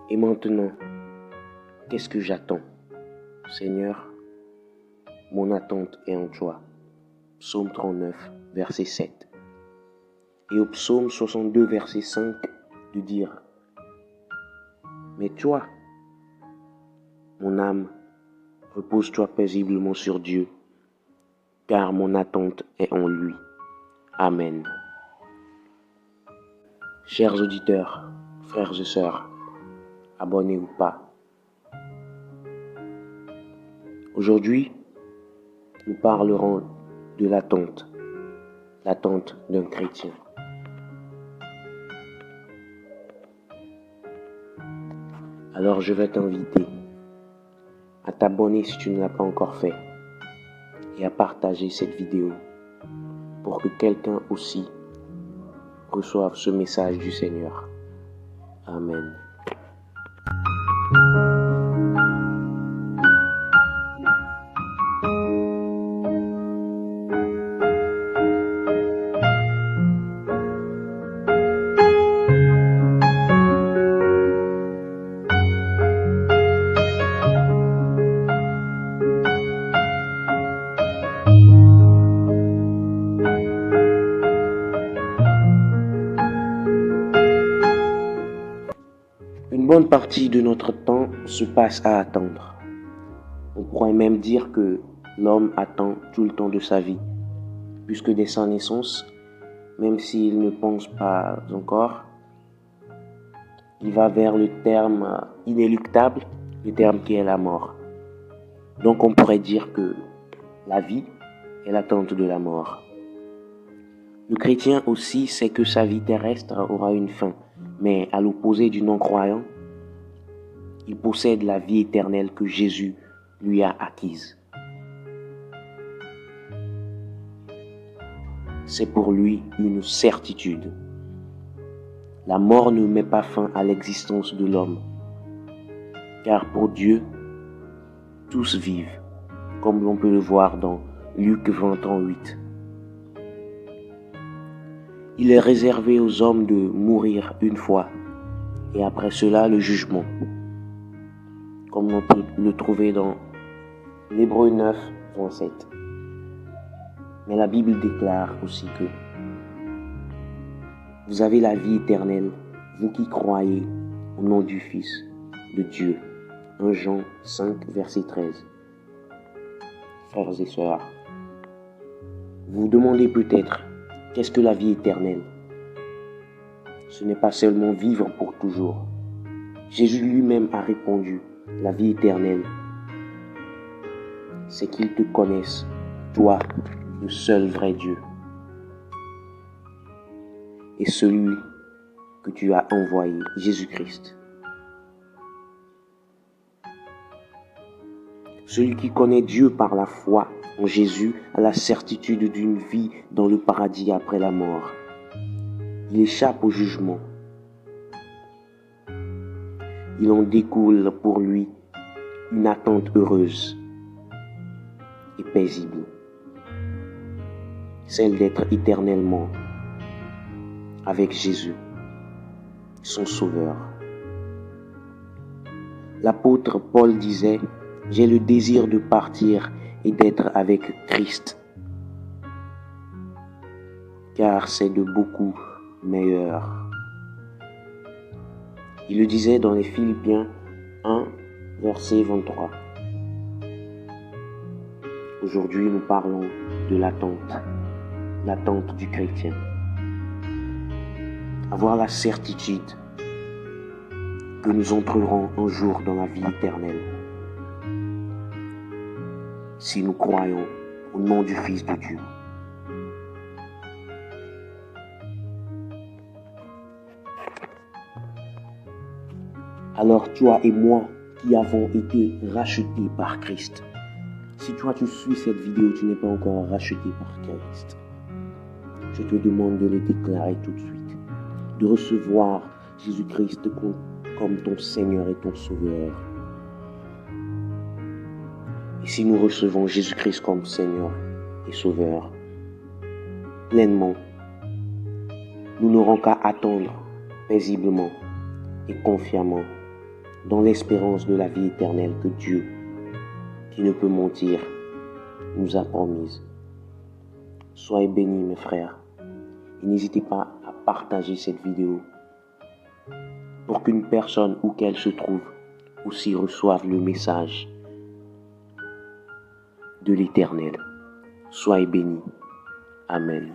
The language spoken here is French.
Et maintenant, qu'est-ce que j'attends? Seigneur, mon attente est en toi. Psaume 39, verset 7. Et au psaume 62, verset 5, de dire: Mais toi, mon âme, repose-toi paisiblement sur Dieu, car mon attente est en lui. Amen. Chers auditeurs, frères et sœurs, abonnez ou pas. Aujourd'hui, nous parlerons de l'attente d'un chrétien. Alors je vais t'inviter à t'abonner si tu ne l'as pas encore fait et à partager cette vidéo pour que quelqu'un aussi reçoive ce message du Seigneur. Amen. Une bonne partie de notre temps se passe à attendre. On pourrait même dire que l'homme attend tout le temps de sa vie, puisque dès sa naissance, même s'il ne pense pas encore, il va vers le terme inéluctable, le terme qui est la mort. Donc on pourrait dire que la vie est l'attente de la mort. Le chrétien aussi sait que sa vie terrestre aura une fin, mais à l'opposé du non-croyant, il possède la vie éternelle que Jésus lui a acquise. C'est pour lui une certitude. La mort ne met pas fin à l'existence de l'homme, car pour Dieu, tous vivent, comme l'on peut le voir dans Luc 20:8. Il est réservé aux hommes de mourir une fois, et après cela le jugement, comme on peut le trouver dans l'Hébreux 9:27. Mais la Bible déclare aussi que vous avez la vie éternelle, vous qui croyez au nom du Fils de Dieu. 1 Jean 5, verset 13. Frères et sœurs, vous vous demandez peut-être, qu'est-ce que la vie éternelle? Ce n'est pas seulement vivre pour toujours. Jésus lui-même a répondu, la vie éternelle, c'est qu'ils te connaissent, toi, le seul vrai Dieu, et celui que tu as envoyé, Jésus-Christ. Celui qui connaît Dieu par la foi en Jésus a la certitude d'une vie dans le paradis après la mort. Il échappe au jugement. Il en découle pour lui une attente heureuse et paisible, celle d'être éternellement avec Jésus, son Sauveur. L'apôtre Paul disait: « J'ai le désir de partir et d'être avec Christ, car c'est de beaucoup meilleur. » Il le disait dans les Philippiens 1, verset 23. Aujourd'hui, nous parlons de l'attente du chrétien. Avoir la certitude que nous entrerons un jour dans la vie éternelle si nous croyons au nom du Fils de Dieu. Alors toi et moi qui avons été rachetés par Christ, si toi tu suis cette vidéo, tu n'es pas encore racheté par Christ, je te demande de le déclarer tout de suite, de recevoir Jésus-Christ comme ton Seigneur et ton Sauveur. Et si nous recevons Jésus-Christ comme Seigneur et Sauveur, pleinement, nous n'aurons qu'à attendre paisiblement et confiamment dans l'espérance de la vie éternelle que Dieu, qui ne peut mentir, nous a promise. Soyez bénis mes frères et n'hésitez pas à partager cette vidéo pour qu'une personne où qu'elle se trouve aussi reçoive le message de l'Éternel. Soyez bénis. Amen.